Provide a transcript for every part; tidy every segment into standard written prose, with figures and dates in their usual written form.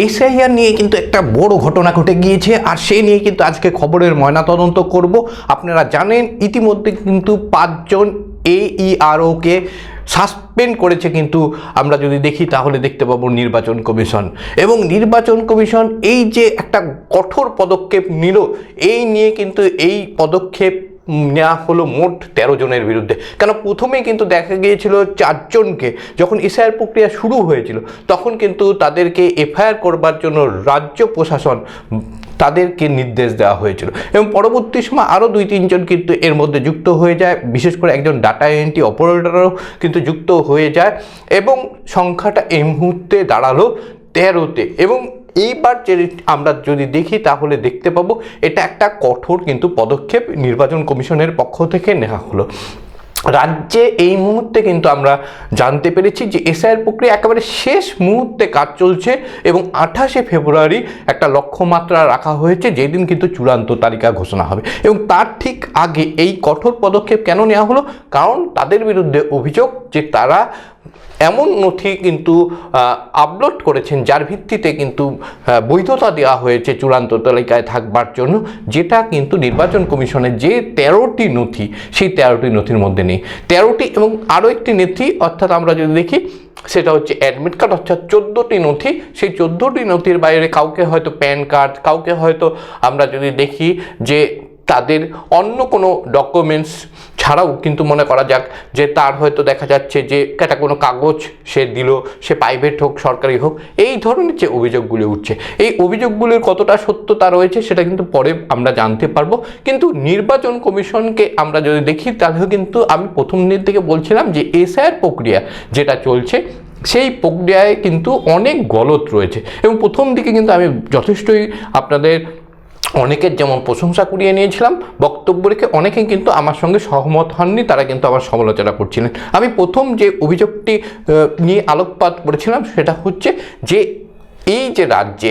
SIR নিয়ে কিন্তু একটা বড় ঘটনা ঘটে গিয়েছে, আর সেই নিয়ে কিন্তু আজকে খবরের ময়নাতদন্ত করব। আপনারা জানেন ইতিমধ্যে কিন্তু 5 জন AEROকে সাসপেন্ড করেছে, কিন্তু আমরা যদি দেখি তাহলে দেখতে পাবো নির্বাচন কমিশন। এবং নির্বাচন কমিশন এই যে একটা কঠোর পদক্ষেপ নিল, এই নিয়ে কিন্তু এই পদক্ষেপ নেওয়া হলো মোট 13 জনের বিরুদ্ধে। কেন প্রথমেই কিন্তু দেখা গিয়েছিল 4 জনকে, যখন এসআইআর প্রক্রিয়া শুরু হয়েছিল তখন কিন্তু তাদেরকে এফআইআর করবার জন্য রাজ্য প্রশাসন তাদেরকে নির্দেশ দেওয়া হয়েছিল, এবং পরবর্তী সময় আরও 2-3 জন কিন্তু এর মধ্যে যুক্ত হয়ে যায়, বিশেষ করে একজন ডাটা এন্ট্রি অপারেটরও কিন্তু যুক্ত হয়ে যায়, এবং সংখ্যাটা এই মুহূর্তে দাঁড়ালো 13তে। এবং এইবার যে আমরা যদি দেখি তাহলে দেখতে পাবো এটা একটা কঠোর কিন্তু পদক্ষেপ নির্বাচন কমিশনের পক্ষ থেকে নেওয়া হলো। রাজ্যে এই মুহূর্তে কিন্তু আমরা জানতে পেরেছি যে এসআইআর প্রক্রিয়া একেবারে শেষ মুহূর্তে কাজ চলছে, এবং 28শে ফেব্রুয়ারি একটা লক্ষ্যমাত্রা রাখা হয়েছে, যেদিন কিন্তু চূড়ান্ত তালিকা ঘোষণা হবে। এবং তার ঠিক আগে এই কঠোর পদক্ষেপ কেন নেওয়া হলো? কারণ তাদের বিরুদ্ধে অভিযোগ যে তারা এমন নথি কিন্তু আপলোড করেছেন যার ভিত্তিতে কিন্তু বৈধতা দেওয়া হয়েছে চূড়ান্ত তালিকায় থাকবার জন্য, যেটা কিন্তু নির্বাচন কমিশনের যে 13টি নথি, সেই 13টি নথির মধ্যে নেই। 13টি এবং আরও একটি নথি, অর্থাৎ আমরা যদি দেখি সেটা হচ্ছে অ্যাডমিট কার্ড, অর্থাৎ 14টি নথি। সেই 14টি নথির বাইরে কাউকে হয়তো প্যান কার্ড, কাউকে হয়তো আমরা যদি দেখি যে তাদের অন্য কোনো ডকুমেন্টস ছাড়াও কিন্তু মনে করা যাক যে তার হয়তো দেখা যাচ্ছে যে একটা কোনো কাগজ সে দিল, সে প্রাইভেট হোক সরকারি হোক, এই ধরনের যে অভিযোগগুলি উঠছে, এই অভিযোগগুলির কতটা সত্যতা রয়েছে সেটা কিন্তু পরে আমরা জানতে পারবো। কিন্তু নির্বাচন কমিশনকে আমরা যদি দেখি তাহলে কিন্তু আমি প্রথম দিন থেকে বলছিলাম যে এসআইআর প্রক্রিয়া যেটা চলছে সেই প্রক্রিয়ায় কিন্তু অনেক গলত রয়েছে, এবং প্রথম দিকে কিন্তু আমি যথেষ্টই আপনাদের অনেকের যেমন প্রশংসা কুড়িয়ে নিয়েছিলাম বক্তব্য রেখে, অনেকেই কিন্তু আমার সঙ্গে সহমত হননি, তারা কিন্তু আমার সমালোচনা করছিলেন। আমি প্রথম যে অভিযোগটি নিয়ে আলোকপাত করেছিলাম সেটা হচ্ছে যে এই যে রাজ্যে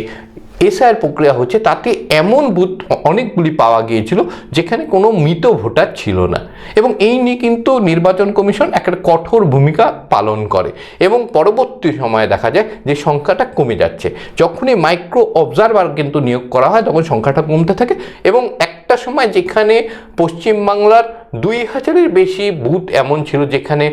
এসআইআর প্রক্রিয়া হচ্ছে তাতে এমন বুথ অনেকগুলি পাওয়া গিয়েছিল যেখানে কোনো মৃত ভোটার ছিল না, এবং এই নিয়ে কিন্তু নির্বাচন কমিশন একটা কঠোর ভূমিকা পালন করে, এবং পরবর্তী সময়ে দেখা যায় যে সংখ্যাটা কমে যাচ্ছে। যখনই মাইক্রো অবজারভার কিন্তু নিয়োগ করা হয় তখন সংখ্যাটা কমতে থাকে, এবং একটা সময় যেখানে পশ্চিমবাংলার 2000-এর বেশি বুথ এমন ছিল যেখানে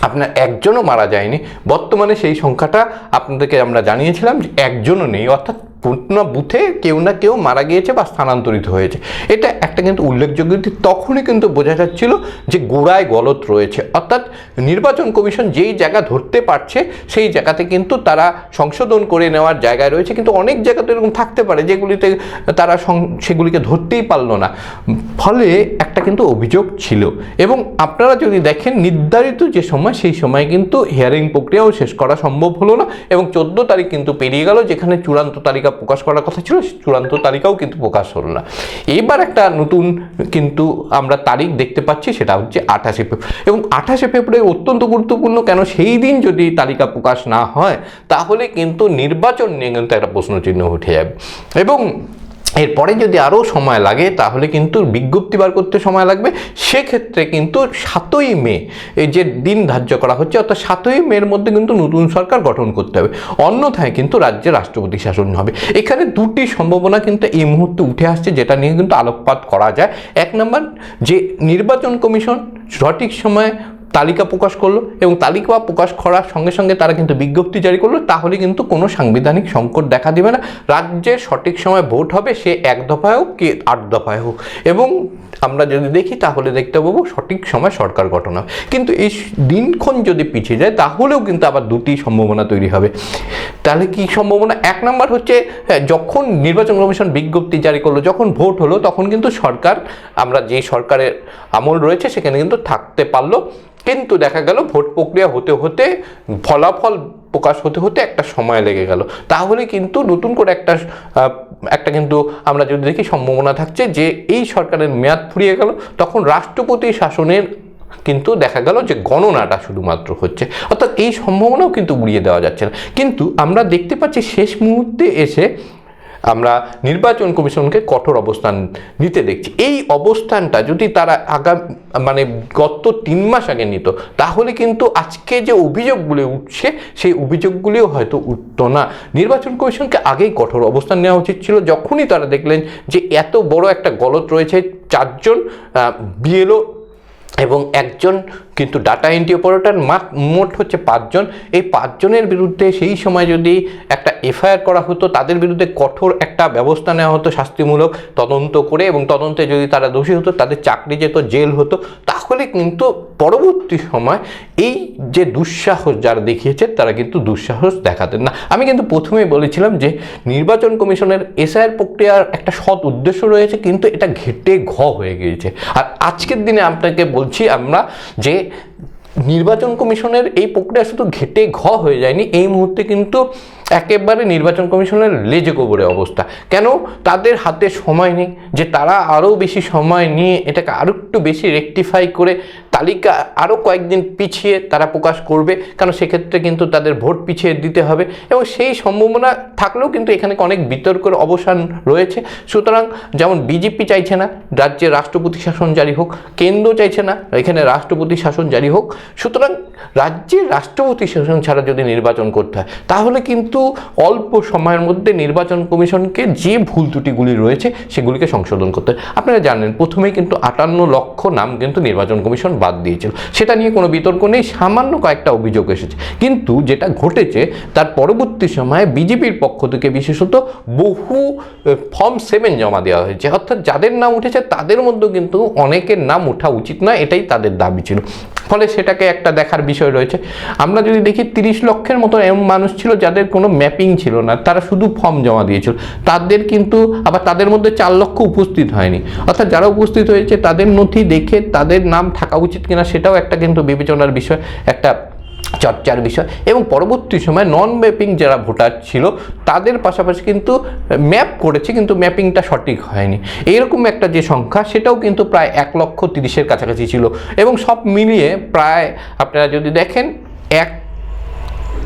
আপনার একজনও মারা যায়নি, বর্তমানে সেই সংখ্যাটা আপনাদেরকে আমরা জানিয়েছিলাম যে একজনও নেই, অর্থাৎ পুরো বুথে কেউ না কেউ মারা গিয়েছে বা স্থানান্তরিত হয়েছে। এটা একটা কিন্তু উল্লেখযোগ্য, তখনই কিন্তু বোঝা যাচ্ছিল যে গোড়ায় গলত রয়েছে, অর্থাৎ নির্বাচন কমিশন যেই জায়গা ধরতে পারছে সেই জায়গাতে কিন্তু তারা সংশোধন করে নেওয়ার জায়গায় রয়েছে, কিন্তু অনেক জায়গাতে এরকম থাকতে পারে যেগুলিতে তারা সেগুলিকে ধরতেই পারলো না, ফলে একটা কিন্তু অভিযোগ ছিল। এবং আপনারা যদি দেখেন নির্ধারিত যে সময়, সেই সময় কিন্তু হিয়ারিং প্রক্রিয়াও শেষ করা সম্ভব হলো না, এবং 14 তারিখ কিন্তু পেরিয়ে গেল, যেখানে চূড়ান্ত তালিকা প্রকাশ করার কথা ছিল চূড়ান্ত তালিকাও কিন্তু প্রকাশ হলো না। এবার একটা নতুন কিন্তু আমরা তারিখ দেখতে পাচ্ছি, সেটা হচ্ছে 28শে ফেব্রুয়ারি। এবং 28শে ফেব্রুয়ারি অত্যন্ত গুরুত্বপূর্ণ, কেন সেই দিন যদি তালিকা প্রকাশ না হয় তাহলে কিন্তু নির্বাচন নিয়ে কিন্তু একটা প্রশ্নচিহ্ন উঠে যাবে, এবং এরপরে যদি আরও সময় লাগে তাহলে কিন্তু বিজ্ঞপ্তি বার করতে সময় লাগবে। সেক্ষেত্রে কিন্তু 7ই মে এই যে দিন ধার্য করা হচ্ছে, অর্থাৎ 7ই মের মধ্যে কিন্তু নতুন সরকার গঠন করতে হবে, অন্যথায় কিন্তু রাজ্যে রাষ্ট্রপতি শাসন হবে। এখানে দুটি সম্ভাবনা কিন্তু এই মুহূর্তে উঠে আসছে, যেটা নিয়ে কিন্তু আলোকপাত করা যায়। এক নম্বর, যে নির্বাচন কমিশন সঠিক সময়ে তালিকা প্রকাশ করলো, এবং তালিকা প্রকাশ করার সঙ্গে সঙ্গে তারা কিন্তু বিজ্ঞপ্তি জারি করলো, তাহলে কিন্তু কোনো সাংবিধানিক সংকট দেখা দেবে না। রাজ্যে সঠিক সময় ভোট হবে, সে 1 দফায় হোক কি 8 দফায় হোক, এবং আমরা যদি দেখি তাহলে দেখতে পাবো সঠিক সময় সরকার গঠন হবে। কিন্তু এই দিনক্ষণ যদি পিছিয়ে যায় তাহলেও কিন্তু আবার দুটি সম্ভাবনা তৈরি হবে। তাহলে কি সম্ভাবনা? এক নম্বর হচ্ছে, যখন নির্বাচন কমিশন বিজ্ঞপ্তি জারি করলো, যখন ভোট হলো, তখন কিন্তু সরকার, আমরা যে সরকারের আমল রয়েছে সেখানে কিন্তু থাকতে পারলো, কিন্তু দেখা গেল ভোট প্রক্রিয়া হতে হতে ফলাফল প্রকাশ হতে হতে একটা সময় লেগে গেল, তাহলে কিন্তু নতুন করে একটা কিন্তু আমরা যদি দেখি সম্ভাবনা থাকছে যে এই সরকারের মেয়াদ ফুরিয়ে গেল, তখন রাষ্ট্রপতি শাসনের কিন্তু দেখা গেল যে গণনাটা শুধুমাত্র হচ্ছে, অর্থাৎ এই সম্ভাবনাও কিন্তু উড়িয়ে দেওয়া যাচ্ছে না। কিন্তু আমরা দেখতে পাচ্ছি শেষ মুহূর্তে এসে আমরা নির্বাচন কমিশনকে কঠোর অবস্থান নিতে দেখছি। এই অবস্থানটা যদি তারা মানে গত 3 মাস আগে নিত, তাহলে কিন্তু আজকে যে অভিযোগগুলি উঠছে সেই অভিযোগগুলিও হয়তো উঠতো না। নির্বাচন কমিশনকে আগেই কঠোর অবস্থান নেওয়া উচিত ছিল। যখনই তারা দেখলেন যে এত বড় একটা গলত রয়েছে, 4 জন বিএলও এবং 1 জন কিন্তু ডাটা এন্ট্রি অপারেটর, মোট হচ্ছে 5 জন। এই 5 জনের বিরুদ্ধে সেই সময় যদি একটা এফআইআর করা হতো, তাদের বিরুদ্ধে কঠোর একটা ব্যবস্থা নেওয়া হতো শাস্তিমূলক তদন্ত করে, এবং তদন্তে যদি তারা দোষী হতো তাদের চাকরি যেত, জেল হতো, তাহলে কিন্তু পরবর্তী সময় এই যে দুঃসাহস যারা দেখিয়েছে তারা কিন্তু দুঃসাহস দেখাতেন না। আমি কিন্তু প্রথমেই বলেছিলাম যে নির্বাচন কমিশনের এসআইআর প্রক্রিয়ার একটা সৎ উদ্দেশ্য রয়েছে, কিন্তু এটা ঘেটে ঘ হয়ে গিয়েছে। আর আজকের দিনে আপনাকে বলছি আমরা যে নির্বাচন কমিশনের এই প্রক্রিয়া শুধু ঘেটে ঘ হয়ে যায়নি, এই মুহূর্তে কিন্তু একেবারে নির্বাচন কমিশনের লেজে গোবরে অবস্থা। কেন? তাদের হাতে সময় নেই যে তারা আরও বেশি সময় নিয়ে এটাকে আরও একটু বেশি রেকটিফাই করে তালিকা আরও কয়েকদিন পিছিয়ে তারা প্রকাশ করবে, কারণ সেক্ষেত্রে কিন্তু তাদের ভোট পিছিয়ে দিতে হবে, এবং সেই সম্ভাবনা থাকলেও কিন্তু এখানে অনেক বিতর্কের অবসান রয়েছে। সুতরাং যেমন বিজেপি চাইছে না রাজ্যে রাষ্ট্রপতি শাসন জারি হোক, কেন্দ্র চাইছে না এখানে রাষ্ট্রপতি শাসন জারি হোক। সুতরাং রাজ্যে রাষ্ট্রপতি শাসন ছাড়া যদি নির্বাচন করতে হয়, তাহলে কিন্তু অল্প সময়ের মধ্যে নির্বাচন কমিশনকে যে ভুল ত্রুটিগুলি রয়েছে সেগুলিকে সংশোধন করতে হয়। আপনারা জানেন প্রথমেই কিন্তু 58 লক্ষ নাম কিন্তু নির্বাচন কমিশন বাদ দিয়েছিল, সেটা নিয়ে কোনো বিতর্ক নেই, সামান্য কয়েকটা অভিযোগ এসেছে। কিন্তু যেটা ঘটেছে তার পরবর্তী সময়ে বিজেপির পক্ষ থেকে বিশেষত বহু ফর্ম 7 জমা দেওয়া হয়েছে, অর্থাৎ যাদের নাম উঠেছে তাদের মধ্যেও কিন্তু অনেকের নাম ওঠা উচিত নয়, এটাই তাদের দাবি ছিল। ফলে সেটাকে একটা দেখার বিষয় রয়েছে। আমরা যদি দেখি 30 লক্ষের মতো এমন মানুষ ছিল যাদের কোনো ম্যাপিং ছিল না, তারা শুধু ফর্ম জমা দিয়েছিল, তাদের কিন্তু আবার তাদের মধ্যে 4 লক্ষ উপস্থিত হয়নি, অর্থাৎ যারা উপস্থিত হয়েছে তাদের নথি দেখে তাদের নাম থাকা উচিত কিনা সেটাও একটা কিন্তু বিবেচনার বিষয়, একটা চর্চার বিষয়। এবং পরবর্তী সময় নন ম্যাপিং যারা ভোটার ছিল তাদের পাশাপাশি কিন্তু ম্যাপ করেছে, কিন্তু ম্যাপিংটা সঠিক হয়নি, এইরকম একটা যে সংখ্যা সেটাও কিন্তু প্রায় 1,30,000-এর কাছাকাছি ছিল। এবং সব মিলিয়ে প্রায় আপনারা যদি দেখেন 1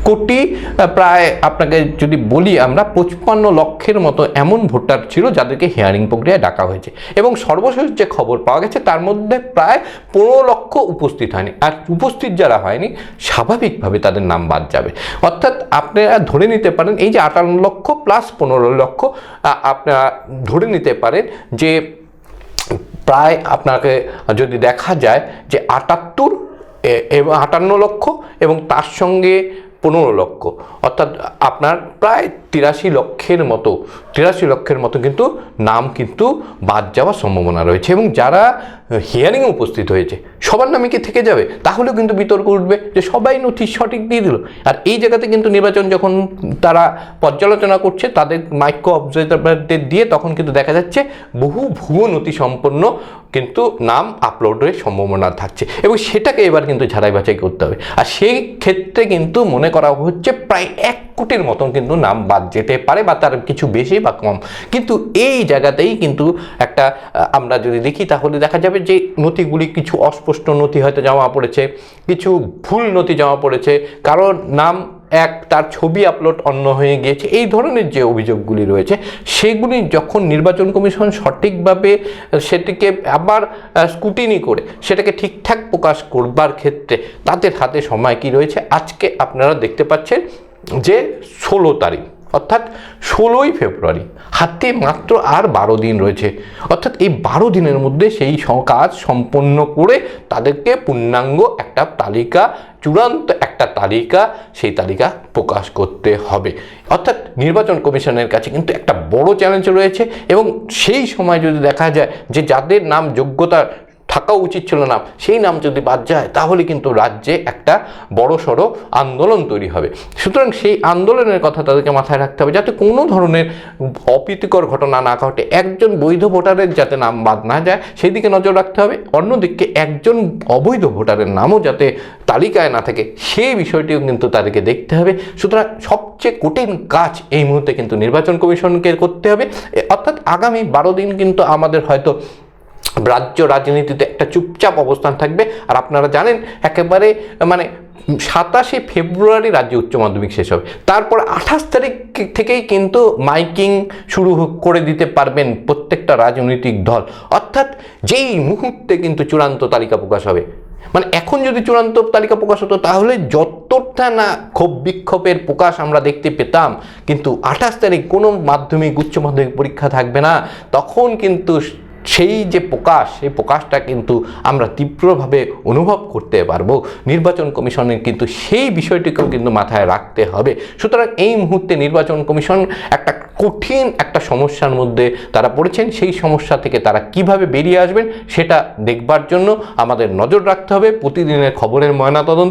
কোটি প্রায় আপনাকে যদি বলি আমরা 55 লক্ষের মতো এমন ভোটার ছিল যাদেরকে হিয়ারিং প্রক্রিয়ায় ডাকা হয়েছে। এবং সর্বশেষ যে খবর পাওয়া গেছে তার মধ্যে প্রায় 15 লক্ষ উপস্থিত হয়নি, আর উপস্থিত যারা হয়নি স্বাভাবিকভাবে তাদের নাম বাদ যাবে। অর্থাৎ আপনারা ধরে নিতে পারেন এই যে 58 লক্ষ প্লাস 15 লক্ষ, আপনারা ধরে নিতে পারেন যে প্রায় আপনাকে যদি দেখা যায় যে 58 লক্ষ এবং তার সঙ্গে 15 লক্ষ, অর্থাৎ আপনার প্রায় 83 লক্ষের মতো কিন্তু নাম কিন্তু বাদ যাওয়ার সম্ভাবনা রয়েছে। এবং যারা হিয়ারিংয়ে উপস্থিত হয়েছে সবার নামে কি থেকে যাবে? তাহলেও কিন্তু বিতর্ক উঠবে যে সবাই নথি সঠিক দিয়ে দিল। আর এই জায়গাতে কিন্তু নির্বাচন যখন তারা পর্যালোচনা করছে তাদের মাইক্রো অবজারভারদের দিয়ে, তখন কিন্তু দেখা যাচ্ছে বহু ভুয়ো নথি সম্পন্ন কিন্তু নাম আপলোডের সম্ভাবনা থাকছে, এবং সেটাকে এবার কিন্তু ঝাড়াই বাছাই করতে হবে। আর সেই ক্ষেত্রে কিন্তু মনে করা হচ্ছে প্রায় 1 কোটির মতন কিন্তু নাম বাদ যেতে পারে, বা তার কিছু বেশি বা কম। কিন্তু এই জায়গাতেই কিন্তু একটা আমরা যদি দেখি তাহলে দেখা যাবে যে নথিগুলি কিছু অস্পষ্ট নথি হয়তো জমা পড়েছে, কিছু ভুল নথি জমা পড়েছে, কারোর নাম এক তার ছবি আপলোড অন্য হয়ে গিয়েছে। এই ধরনের যে অভিযোগগুলি রয়েছে সেগুলি যখন নির্বাচন কমিশন সঠিকভাবে সেটিকে আবার স্ক্রুটিনি করে সেটাকে ঠিকঠাক প্রকাশ করবার ক্ষেত্রে তাদের হাতে সময় কি রয়েছে। আজকে আপনারা দেখতে পাচ্ছেন যে 16 তারিখ, অর্থাৎ 16ই ফেব্রুয়ারি, হাতে মাত্র আর 12 দিন রয়েছে। অর্থাৎ এই 12 দিনের মধ্যে সেই কাজ সম্পন্ন করে তাদেরকে পূর্ণাঙ্গ একটা তালিকা, চূড়ান্ত একটা তালিকা, সেই তালিকা প্রকাশ করতে হবে। অর্থাৎ নির্বাচন কমিশনের কাছে কিন্তু একটা বড় চ্যালেঞ্জ রয়েছে। এবং সেই সময় যদি দেখা যায় যে যাদের নাম যোগ্যতা থাকা উচিত ছিল না, সেই নাম যদি বাদ যায় তাহলে কিন্তু রাজ্যে একটা বড়সড় আন্দোলন তৈরি হবে। সুতরাং সেই আন্দোলনের কথা তাদেরকে মাথায় রাখতে হবে, যাতে কোনো ধরনের অপ্রীতিকর ঘটনা না ঘটে, একজন বৈধ ভোটারের যাতে নাম বাদ না যায় সেই দিকে নজর রাখতে হবে। অন্যদিকে একজন অবৈধ ভোটারের নামও যাতে তালিকায় না থাকে সেই বিষয়টিও কিন্তু তাদেরকে দেখতে হবে। সুতরাং সবচেয়ে কঠিন কাজ এই মুহূর্তে কিন্তু নির্বাচন কমিশনকে করতে হবে। অর্থাৎ আগামী 12 দিন কিন্তু আমাদের হয়তো রাজ্য রাজনীতিতে একটা চুপচাপ অবস্থান থাকবে। আর আপনারা জানেন একেবারে মানে 27শে ফেব্রুয়ারি রাজ্য উচ্চ মাধ্যমিক শেষ হবে, তারপর 28 তারিখ থেকেই কিন্তু মাইকিং শুরু করে দিতে পারবেন প্রত্যেকটা রাজনৈতিক দল, অর্থাৎ যেই মুহূর্তে কিন্তু চূড়ান্ত তালিকা প্রকাশ হবে। মানে এখন যদি চূড়ান্ত তালিকা প্রকাশ হতো তাহলে যতটা না ক্ষোভ বিক্ষোভের প্রকাশ আমরা দেখতে পেতাম, কিন্তু 28 তারিখ কোনো মাধ্যমিক উচ্চ মাধ্যমিক পরীক্ষা থাকবে না, তখন কিন্তু সেই যে প্রকাশ, সেই প্রকাশটা কিন্তু আমরা তীব্রভাবে অনুভব করতে পারবো। নির্বাচন কমিশনের কিন্তু সেই বিষয়টিকেও কিন্তু মাথায় রাখতে হবে। সুতরাং এই মুহূর্তে নির্বাচন কমিশন একটা কঠিন একটা সমস্যার মধ্যে তারা পড়েছেন। সেই সমস্যা থেকে তারা কিভাবে বেরিয়ে আসবেন সেটা দেখবার জন্য আমাদের নজর রাখতে হবে। প্রতিদিনের খবরের ময়নাতদন্ত